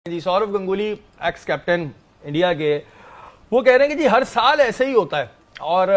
जी Sourav Ganguly ex captain India के वो कह रहे हैं कि जी हर साल ऐसे ही होता है और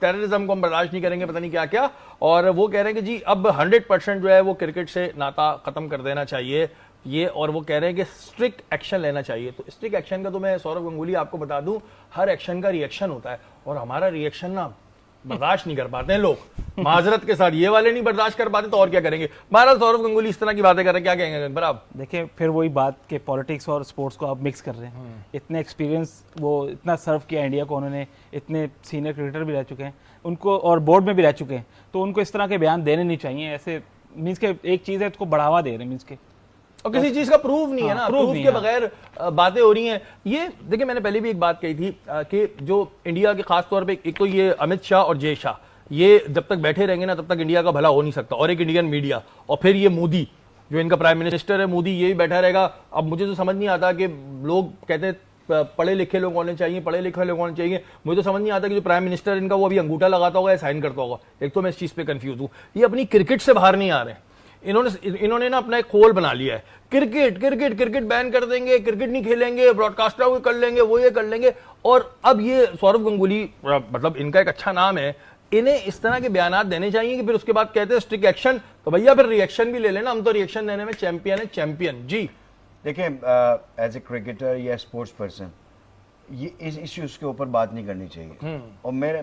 टेररिज्म को हम बर्दाश्त नहीं करेंगे, पता नहीं क्या क्या। और वो कह रहे हैं कि जी अब 100% जो है वो क्रिकेट से नाता खत्म कर देना चाहिए ये, और वो कह रहे हैं कि स्ट्रिक्ट एक्शन लेना चाहिए। तो स्ट्रिक्ट एक्शन का तो मैं सौरव गंगुली आपको बता दूं, हर एक्शन का रिएक्शन होता है और हमारा रिएक्शन ना बर्दाश्त नहीं कर पाते हैं लोग, माजरत के साथ। ये वाले नहीं बर्दाश्त कर पाते तो और क्या करेंगे। महाराज सौरव गंगुली इस तरह की बातें कर रहे हैं, क्या कहेंगे अकबर आप? देखिए फिर वही बात कि पॉलिटिक्स और स्पोर्ट्स को आप मिक्स कर रहे हैं। इतने एक्सपीरियंस, वो इतना सर्व किया इंडिया को उन्होंने, इतने सीनियर क्रिकेटर भी रह चुके हैं उनको और बोर्ड में भी रह चुके हैं, तो उनको इस तरह के बयान देने नहीं चाहिए। ऐसे मीन्स के एक चीज़ है उसको बढ़ावा दे रहे हैं मीन्स के, और किसी चीज का प्रूफ नहीं है ना, प्रूफ के बगैर बातें हो रही हैं। ये देखिए मैंने पहले भी एक बात कही थी कि जो इंडिया के खास तौर पे एक तो ये अमित शाह और जय शाह, ये जब तक बैठे रहेंगे ना तब तक इंडिया का भला हो नहीं सकता। और एक इंडियन मीडिया, और फिर ये मोदी जो इनका प्राइम मिनिस्टर है, मोदी ये भी बैठा रहेगा। अब मुझे तो समझ नहीं आता कि लोग कहते हैं पढ़े लिखे लोग होने चाहिए, पढ़े लिखे लोग होने चाहिए। मुझे तो समझ नहीं आता कि जो प्राइम मिनिस्टर इनका वो अभी अंगूठा लगाता होगा या साइन करता होगा। एक तो मैं इस चीज पे कंफ्यूज हूं, ये अपनी क्रिकेट से बाहर नहीं आ रहे हैं। इन्होंने ना अपना एक खोल बना लिया है, क्रिकेट क्रिकेट क्रिकेट बैन कर देंगे, क्रिकेट नहीं खेलेंगे, ब्रॉडकास्टर को कर लेंगे, वो ये कर लेंगे। और अब ये सौरव गंगुली, मतलब इनका एक अच्छा नाम है, इन्हें इस तरह के बयान देने चाहिए कि फिर उसके बाद कहते हैं स्ट्रिक्ट एक्शन। तो भैया फिर रिएक्शन भी ले लेना, हम तो रिएक्शन देने में चैंपियन है, चैंपियन जी। देखिए एज ए क्रिकेटर या स्पोर्ट्स पर्सन ये इस इश्यूज के ऊपर बात नहीं करनी चाहिए। और मेरे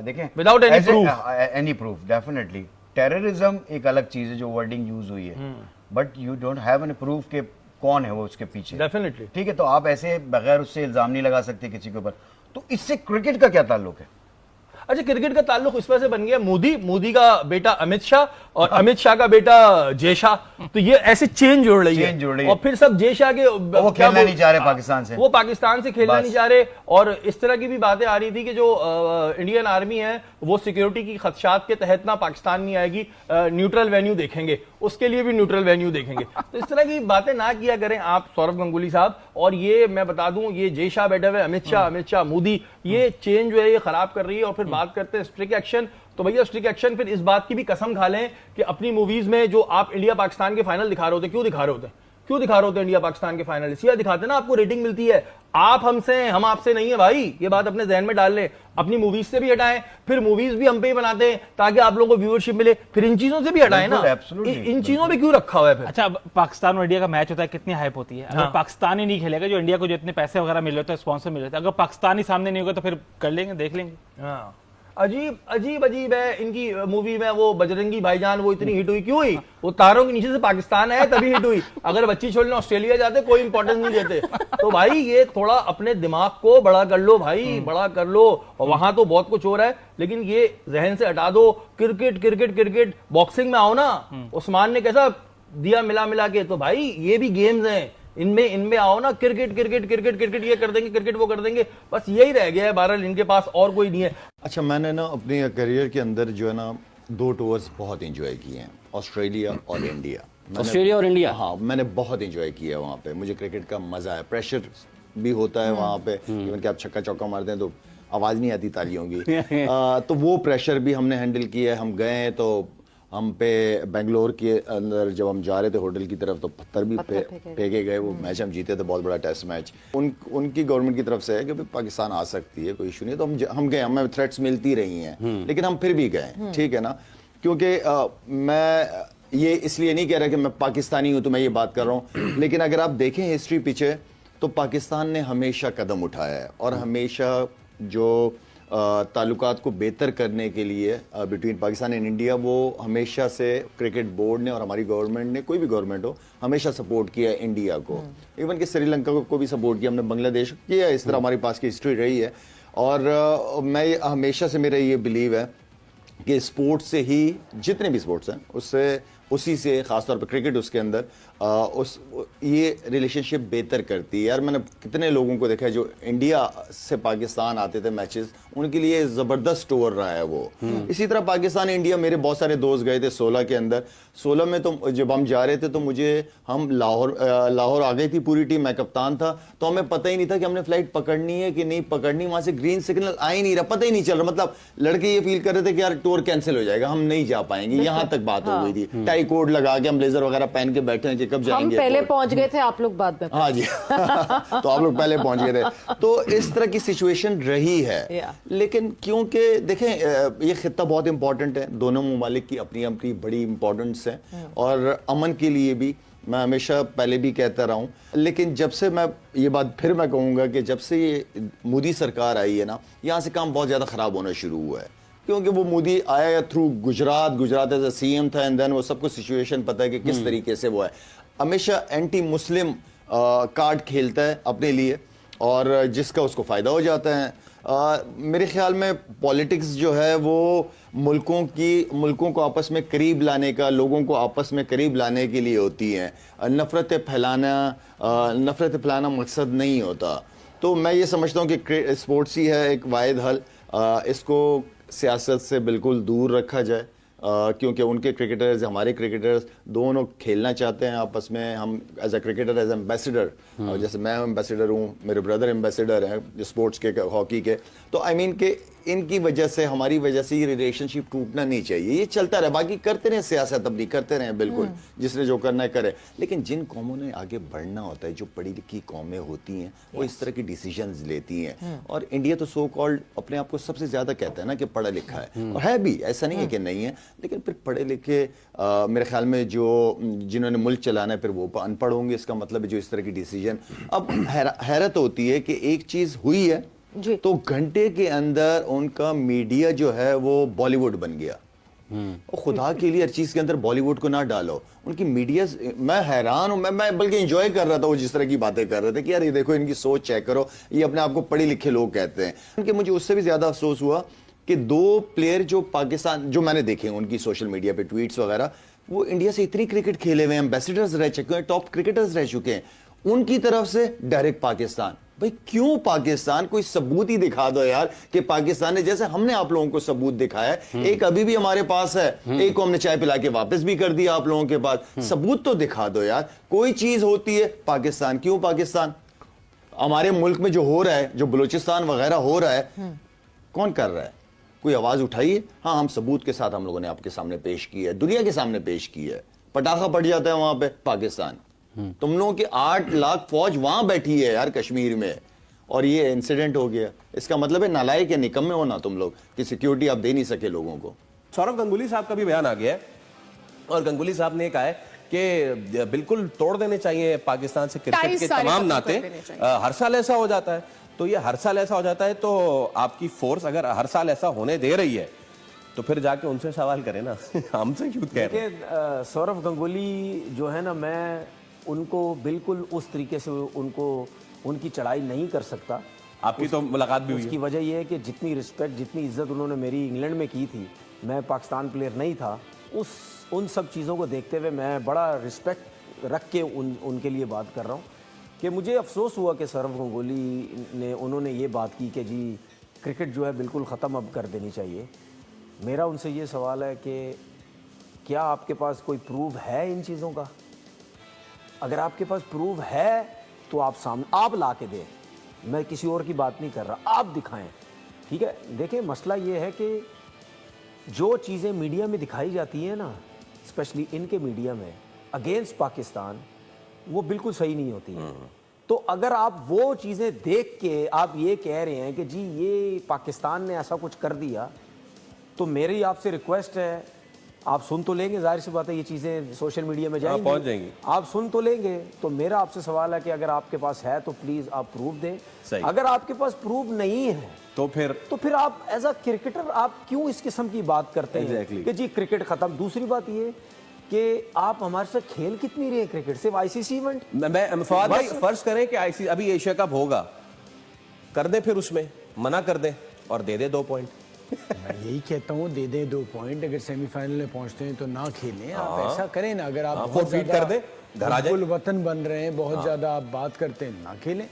देखें without any proof definitely terrorism एक अलग चीज है जो वर्डिंग यूज हुई है, but you don't have any proof के कौन है वो उसके पीछे। डेफिनेटली ठीक है, तो आप ऐसे बगैर उससे इल्जाम नहीं लगा सकते किसी के ऊपर। तो इससे क्रिकेट का क्या ताल्लुक है? अच्छा, क्रिकेट का ताल्लुक इस वजह से बन गया, मोदी का बेटा अमित शाह और अमित शाह का बेटा जय शाह, तो ये ऐसे चेंज जोड़ रही है। और फिर सब जय शाह के वो खेलना नहीं चाह रहे पाकिस्तान से, वो पाकिस्तान से खेलना नहीं चाह रहे। और इस तरह की भी बातें आ रही थी कि जो इंडियन आर्मी है वो सिक्योरिटी की खदशात के तहत ना पाकिस्तान नहीं आएगी, न्यूट्रल वेन्यू देखेंगे, उसके लिए भी न्यूट्रल वेन्यू देखेंगे। तो इस तरह की बातें ना किया करें आप सौरव गंगुली साहब। और ये मैं बता दूं, ये जय शाह बैठे हुए अमित शाह मोदी, ये चेंज जो है ये खराब कर रही है। और फिर बात करते हैं स्ट्रिक्ट एक्शन, तो भैया स्ट्रिक्ट एक्शन फिर इस बात की भी कसम खा लें कि अपनी मूवीज में जो आप इंडिया पाकिस्तान के फाइनल दिखा रहे होते, क्यों दिखा रहे होते इंडिया पाकिस्तान के फाइनल? इसलिए दिखाते ना, आपको रेटिंग मिलती है। आप हमसे हैं, हम आपसे नहीं है भाई, ये बात अपने जहन में डाल लें। अपनी मूवीज से भी हटाएं, फिर मूवीज भी हम पे ही बनाते हैं ताकि आप लोगों को व्यूअरशिप मिले, फिर इन चीजों से भी हटाएं ना। इन चीजों में क्यों रखा हुआ है फिर? अच्छा, पाकिस्तान और इंडिया का मैच होता है, कितनी हाइप होती है। अगर पाकिस्तान ही नहीं खेलेगा, जो इंडिया को जो इतने पैसे वगैरह मिल रहे थे, स्पॉन्सर मिल रहे थे, अगर पाकिस्तान ही सामने नहीं होगा तो फिर कर लेंगे, देख लेंगे। हाँ, अजीब है इनकी मूवी में। वो बजरंगी भाईजान वो इतनी हिट हुई क्यों हुई? वो तारों के नीचे से पाकिस्तान है तभी हिट हुई। अगर बच्ची छोड़ने ऑस्ट्रेलिया जाते कोई इंपॉर्टेंस नहीं देते। तो भाई ये थोड़ा अपने दिमाग को बड़ा कर लो भाई, बड़ा कर लो। और वहां तो बहुत कुछ हो रहा है, लेकिन ये जहन से हटा दो। क्रिकेट क्रिकेट क्रिकेट, बॉक्सिंग में आओ ना, उस्मान ने कैसा दिया मिला के। तो भाई ये भी गेम्स हैं, इनमें आओ ना। क्रिकेट क्रिकेट क्रिकेट क्रिकेट ये कर देंगे, क्रिकेट वो कर देंगे, बस यही रह गया है। बहरहाल इनके पास और कोई नहीं है। अच्छा, मैंने ना अपने करियर के अंदर जो है ना 2 टूर्स बहुत एंजॉय किए हैं, ऑस्ट्रेलिया और इंडिया। ऑस्ट्रेलिया और इंडिया, हाँ, मैंने बहुत एंजॉय किया वहाँ पे। मुझे क्रिकेट का मजा है, प्रेशर भी होता है वहाँ पे। इवन कि आप छक्का चौका मारते हैं तो आवाज नहीं आती तालियों की। तो वो प्रेशर भी हमने हैंडल किया है। हम गए तो हम पे बेंगलोर के अंदर जब हम जा रहे थे होटल की तरफ तो पत्थर भी फेंके गए। वो मैच हम जीते थे, बहुत बड़ा टेस्ट मैच। उनकी गवर्नमेंट की तरफ से है कि पाकिस्तान आ सकती है, कोई इशू नहीं। तो हम गए, हमें थ्रेट्स मिलती रही हैं, लेकिन हम फिर भी गए, ठीक है ना। क्योंकि मैं ये इसलिए नहीं कह रहा कि मैं पाकिस्तानी हूं तो मैं ये बात कर रहा हूं, लेकिन अगर आप देखें हिस्ट्री पीछे तो पाकिस्तान ने हमेशा कदम उठाया है और हमेशा जो ताल्लुकात को बेहतर करने के लिए बिटवीन पाकिस्तान एंड इंडिया, वो हमेशा से क्रिकेट बोर्ड ने और हमारी गवर्नमेंट ने, कोई भी गवर्नमेंट हो, हमेशा सपोर्ट किया है इंडिया को। इवन कि श्रीलंका को भी सपोर्ट किया हमने, बांग्लादेश किया। इस तरह हमारी पास की हिस्ट्री रही है। और मैं हमेशा से, मेरा ये बिलीव है कि स्पोर्ट्स से ही, जितने भी स्पोर्ट्स हैं उसी से, खासतौर पर क्रिकेट उसके अंदर ये रिलेशनशिप बेहतर करती है। यार मैंने कितने लोगों को देखा है जो इंडिया से पाकिस्तान आते थे मैचेस, उनके लिए ज़बरदस्त टूर रहा है वो। इसी तरह पाकिस्तान इंडिया, मेरे बहुत सारे दोस्त गए थे 16 के अंदर। 16 में तो जब हम जा रहे थे तो हम लाहौर आ गई थी पूरी टीम, मैं कप्तान था। तो हमें पता ही नहीं था कि हमने फ्लाइट पकड़नी है कि नहीं पकड़नी। वहां से ग्रीन सिग्नल आ ही नहीं रहा, पता ही नहीं चल रहा। मतलब लड़के ये फील कर रहे थे कि यार टूर कैंसिल हो जाएगा, हम नहीं जा पाएंगे। यहां तक बात हो गई थी। टाई कोड लगा के हम ब्लेजर वगैरह पहन के बैठे हैं कि कब हम जाएंगे पहले कोर्ट? पहुंच गए थे, आप लोग बाद में। हाँ जी तो आप लोग पहले पहुंच गए थे, तो इस तरह की सिचुएशन रही है। Yeah. लेकिन क्योंकि देखें ये खित्ता बहुत इंपॉर्टेंट है, दोनों ममालिक की अपनी अपनी बड़ी इंपॉर्टेंस है और अमन के लिए भी मैं हमेशा पहले भी कहता रहा हूँ। लेकिन जब से मैं ये बात फिर मैं कहूँगा कि जब से ये मोदी सरकार आई है ना, यहाँ से काम बहुत ज़्यादा ख़राब होना शुरू हुआ है, क्योंकि वो मोदी आया through Gujarat as a CM था एंड देन वो सबको सिचुएशन पता है कि किस तरीके से वो है, हमेशा एंटी मुस्लिम कार्ड खेलता है अपने लिए और जिसका उसको फ़ायदा हो जाता है। मेरे ख्याल में पॉलिटिक्स जो है वो मुल्कों को आपस में करीब लाने का, लोगों को आपस में करीब लाने के लिए होती है। नफ़रत फैलाना मकसद नहीं होता। तो मैं ये समझता हूँ कि स्पोर्ट्स ही है एक वाहिद हल, इसको सियासत से बिल्कुल दूर रखा जाए, क्योंकि उनके क्रिकेटर्स हमारे क्रिकेटर्स दोनों खेलना चाहते हैं आपस में। हम as a cricketer as ambassador, जैसे मैं एम्बेसडर हूँ, मेरे ब्रदर एम्बेसडर हैं स्पोर्ट्स के, हॉकी के, तो आई मीन के इनकी वजह से, हमारी वजह से ये रिलेशनशिप टूटना नहीं चाहिए। ये चलता रहे, बाकी करते रहे सियासत अपनी, करते रहे बिल्कुल, जिसने जो करना है करे। लेकिन जिन कौमों ने आगे बढ़ना होता है, जो पढ़ी लिखी कौमें होती हैं, वो इस तरह की डिसीजंस लेती हैं। और इंडिया तो सो कॉल्ड अपने आप को सबसे ज्यादा कहता है ना कि पढ़ा लिखा है, और है भी, ऐसा नहीं है कि नहीं है, लेकिन फिर पढ़े लिखे मेरे ख्याल में जिन्होंने मुल्क चलाना है फिर वो अनपढ़ होंगे। इसका मतलब है जो इस तरह की डिसीजन, अब हैरत होती है कि एक चीज हुई है तो घंटे के अंदर उनका मीडिया जो है वो बॉलीवुड बन गया। और खुदा के लिए हर चीज के अंदर बॉलीवुड को ना डालो, उनकी मीडिया, मैं हैरान हूं, मैं बल्कि एंजॉय कर रहा था वो जिस तरह की बातें कर रहे थे कि यार ये देखो इनकी सोच चेक करो, ये अपने आप को पढ़े लिखे लोग कहते हैं। क्योंकि मुझे उससे भी ज्यादा अफसोस हुआ कि 2 प्लेयर जो पाकिस्तान, जो मैंने देखे उनकी सोशल मीडिया पे ट्वीट्स वगैरह, वो इंडिया से इतनी क्रिकेट खेले हुए हैं, एम्बेसडर्स रह चुके हैं, टॉप क्रिकेटर्स रह चुके हैं, उनकी तरफ से डायरेक्ट पाकिस्तान। भाई क्यों पाकिस्तान? कोई सबूत ही दिखा दो यार कि पाकिस्तान ने, जैसे हमने आप लोगों को सबूत दिखाया है, एक अभी भी हमारे पास है, एक को हमने चाय पिला के वापस भी कर दिया आप लोगों के पास, सबूत तो दिखा दो यार। कोई चीज होती है पाकिस्तान, क्यों पाकिस्तान? हमारे मुल्क में जो हो रहा है, जो बलूचिस्तान वगैरह हो रहा है, कौन कर रहा है? कोई आवाज उठाइए। हाँ, हम सबूत के साथ हम लोगों ने आपके सामने पेश की है, दुनिया के सामने पेश की है। पटाखा पड़ जाता है वहां पे पाकिस्तान, तुम लोगों की 8 लाख फौज वहां बैठी है यार कश्मीर में, और ये इंसिडेंट हो गया। इसका मतलब है नालायक या निकम्मे हो ना तुम लोग कि सिक्योरिटी आप दे नहीं सके लोगों को। सौरव गंगुली साहब का भी बयान आ गया है और गंगुली साहब ने कहा है कि बिल्कुल तोड़ देने चाहिए पाकिस्तान से क्रिकेट के तमाम नाते। हर साल ऐसा हो जाता है, तो ये हर साल ऐसा हो जाता है, तो आपकी फोर्स अगर हर साल ऐसा होने दे रही है तो फिर जाके उनसे सवाल करें ना हमसे क्यों कह रहे हैं? सौरव गंगुली जो है ना, मैं उनको बिल्कुल उस तरीके से उनकी चढ़ाई नहीं कर सकता। आपकी तो मुलाकात भी हुई है। उसकी वजह यह है कि जितनी रिस्पेक्ट, जितनी इज्जत उन्होंने मेरी इंग्लैंड में की थी, मैं पाकिस्तान प्लेयर नहीं था, उन सब चीज़ों को देखते हुए मैं बड़ा रिस्पेक्ट रख के उनके लिए बात कर रहा हूँ कि मुझे अफसोस हुआ कि सौरव गंगुली उन्होंने ये बात की कि जी क्रिकेट जो है बिल्कुल ख़त्म अब कर देनी चाहिए। मेरा उनसे ये सवाल है कि क्या आपके पास कोई प्रूफ है इन चीज़ों का? अगर आपके पास प्रूफ है तो आप ला के दें, मैं किसी और की बात नहीं कर रहा, आप दिखाएं, ठीक है? देखिए मसला ये है कि जो चीज़ें मीडिया में दिखाई जाती हैं ना, स्पेशली इनके मीडिया में अगेंस्ट पाकिस्तान, वो बिल्कुल सही नहीं होती हैं। तो अगर आप वो चीज़ें देख के आप ये कह रहे हैं कि जी ये पाकिस्तान ने ऐसा कुछ कर दिया, तो मेरी आपसे रिक्वेस्ट है, आप सुन तो लेंगे, जाहिर सी बात है ये चीज़ें सोशल मीडिया में जाएंगी, पहुंच जाएंगी, आप सुन तो लेंगे। तो मेरा आपसे सवाल है कि अगर आपके पास है तो प्लीज़ आप प्रूफ दें। सही। अगर आपके पास प्रूफ नहीं है तो फिर आप एज अ क्रिकेटर आप क्यों इस किस्म की बात करते हैं कि जी क्रिकेट खत्म? दूसरी बात ये कि आप हमारे साथ खेल कितनी रहे क्रिकेट, सिर्फ आईसीसी इवेंट। मैं फवाद भाई फर्ज करें कि आईसीसी अभी एशिया कप होगा, कर दे, फिर उसमें मना कर दे और दे दे 2 पॉइंट। मैं यही कहता हूँ, दे दे 2 पॉइंट। अगर सेमीफाइनल में पहुंचते हैं तो ना खेलें, आप ऐसा करें ना। अगर आप बहुत कर दे, घर आ जाए, वतन बन रहे हैं, बहुत ज्यादा आप बात करते हैं, ना खेलें।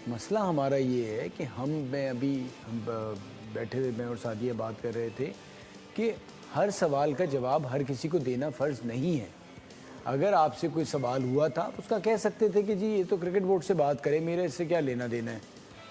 मसला हमारा ये है कि हम बैठे हुए, मैं और सादिया बात कर रहे थे कि हर सवाल का जवाब हर किसी को देना फ़र्ज नहीं है। अगर आपसे कोई सवाल हुआ था आप उसका कह सकते थे कि जी ये तो क्रिकेट बोर्ड से बात करे, मेरे इससे क्या लेना देना है।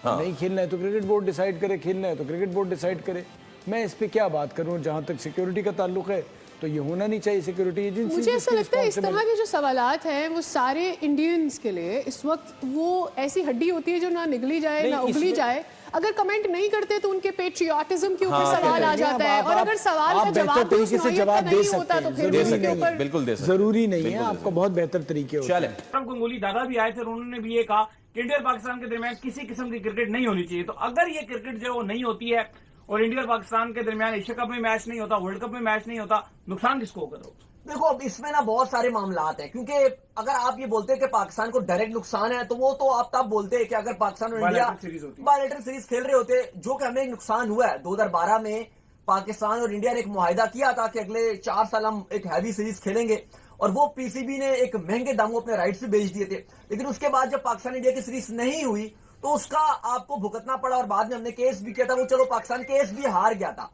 नहीं खेलना है तो क्रिकेट बोर्ड डिसाइड करे, खेलना है तो क्रिकेट बोर्ड डिसाइड करे, मैं इस पर क्या बात करूँ। जहाँ तक सिक्योरिटी का ताल्लुक है तो तो ये होना नहीं चाहिए सिक्योरिटी एजेंसी। मुझे ऐसा लगता है इस तरह के जो सवालात हैं वो सारे इंडियंस के लिए इस वक्त वो ऐसी हड्डी होती है जो ना निगली जाए ना उगली जाए। अगर कमेंट नहीं करते तो उनके पेट्रियाटिज्म के ऊपर सवाल आ जाता है, और अगर सवाल का जवाब तरीके से जवाब दे सकते हैं, बिल्कुल दे सकते, जरूरी नहीं है, आपको बहुत बेहतर तरीके होते हैं। चले गंगूली दादा भी आए थे, उन्होंने भी ये कहा कि इंडिया और पाकिस्तान के दरमियान किसी किस्म की क्रिकेट नहीं होनी चाहिए। तो अगर ये क्रिकेट जो नहीं होती है और इंडिया और पाकिस्तान के दरमियान एशिया कप में मैच नहीं होता, वर्ल्ड कप में मैच नहीं होता, नुकसान किसको होगा? देखो अब इसमें ना बहुत सारे मामलात हैं, क्योंकि अगर आप ये बोलते हैं कि पाकिस्तान को डायरेक्ट नुकसान है तो वो तो आप तब बोलते हैं कि अगर पाकिस्तान और इंडिया बायलैटरल सीरीज खेल रहे होते, जो कि हमें एक नुकसान हुआ है 2012 में पाकिस्तान और इंडिया ने एक मुआहिदा किया था कि अगले 4 साल हम एक हैवी सीरीज खेलेंगे, और वो पीसीबी ने एक महंगे दामों अपने राइट्स भी बेच दिए थे। लेकिन उसके बाद जब पाकिस्तान इंडिया की सीरीज नहीं हुई तो उसका आपको भुगतना पड़ा, और बाद में हमने केस भी किया था, वो चलो पाकिस्तान केस भी हार गया था।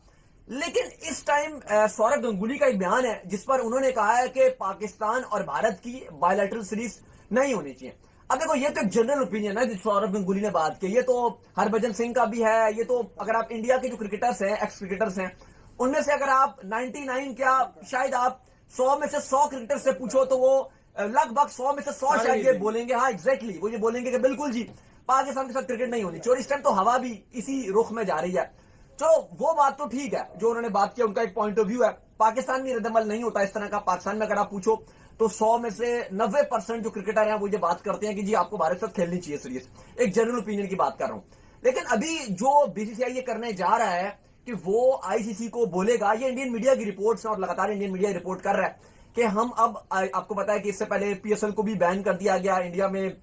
लेकिन इस टाइम सौरभ गंगुली का एक बयान है जिस पर उन्होंने कहा है कि पाकिस्तान और भारत की बायलैटरल सीरीज नहीं होनी चाहिए। अब देखो ये तो एक जनरल ओपिनियन है जो सौरभ गंगुली ने बात की, ये तो हरभजन सिंह का भी है, ये तो अगर आप इंडिया के जो क्रिकेटर्स हैं, एक्स क्रिकेटर्स हैं, उनमें से अगर आप 99 क्या शायद आप 100 में से 100 क्रिकेटर से पूछो तो वो लगभग 100 में से 100 शायद ये बोलेंगे, हाँ एग्जैक्टली वो ये बोलेंगे कि बिल्कुल जी पाकिस्तान के साथ क्रिकेट नहीं होनी चाहिए। और इस टाइम तो हवा भी इसी रुख में जा रही है। चलो वो बात तो ठीक है, जो उन्होंने बात किया उनका एक पॉइंट ऑफ व्यू है। पाकिस्तान में रद्दमल नहीं होता इस तरह का। पाकिस्तान में अगर आप पूछो तो 100 में से 90% जो क्रिकेटर हैं वो ये बात करते हैं कि जी आपको भारत के साथ खेलनी चाहिए सीरीज। एक जनरल ओपिनियन की बात कर रहा हूं। लेकिन अभी जो बीसीसीआई ये करने जा रहा है कि वो आईसीसी को बोलेगा, ये इंडियन मीडिया की रिपोर्ट्स हैं और लगातार इंडियन मीडिया रिपोर्ट कर रहा है कि हम अब, आपको पता है कि इससे पहले पीएसएल को भी बैन कर दिया गया, इंडिया में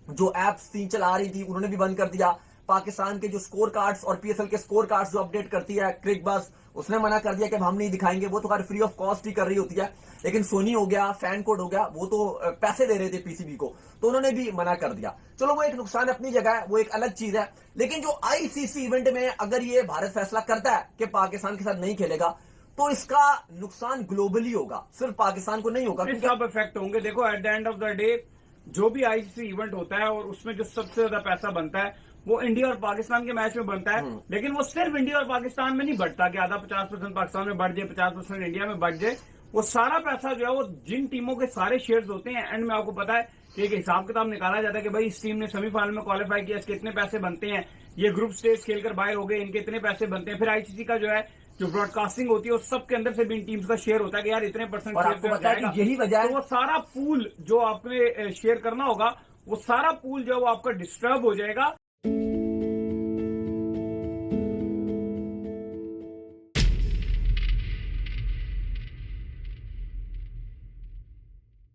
जो एप्स 3 चला रही थी उन्होंने भी बंद कर दिया। पाकिस्तान के जो स्कोर कार्ड्स और पीएसएल के स्कोर कार्ड्स जो अपडेट करती है क्रिक बस, उसने मना कर दिया कि हम नहीं दिखाएंगे। वो तो खैर फ्री ऑफ कॉस्ट ही कर रही होती है, लेकिन सोनी हो गया, फैन कोड हो गया, वो तो पैसे दे रहे थे पीसीबी को, तो उन्होंने भी मना कर दिया। चलो वो एक नुकसान अपनी जगह है, वो एक अलग चीज है। लेकिन जो आईसीसी इवेंट में अगर ये भारत फैसला करता है कि पाकिस्तान के साथ नहीं खेलेगा तो इसका नुकसान ग्लोबली होगा, सिर्फ पाकिस्तान को नहीं होगा। सब इफेक्ट होंगे। देखो at the end of the day जो भी आईसीसी इवेंट होता है और उसमें जो सबसे ज्यादा पैसा बनता है वो इंडिया और पाकिस्तान के मैच में बनता है। लेकिन वो सिर्फ इंडिया और पाकिस्तान में नहीं बढ़ता कि आधा 50% पाकिस्तान में बढ़ जाए, 50% इंडिया में बढ़ जाए। वो सारा पैसा जो है वो जिन टीमों के सारे शेयर्स होते हैं, एंड में आपको पता है कि एक हिसाब किताब निकाला जाता है कि भाई इस टीम ने सेमीफाइनल में क्वालिफाई किया, इसके इतने पैसे बनते हैं, ये ग्रुप स्टेज खेलकर बाहर हो गए, इनके इतने पैसे बनते हैं। फिर आईसीसी का जो है जो ब्रॉडकास्टिंग होती है उस सब के अंदर से भी इन टीम्स का शेयर होता है कि यार इतने परसेंट यही वजह है। तो वो सारा पूल जो आपने शेयर करना होगा वो सारा पूल जो है वो आपका डिस्टर्ब हो जाएगा।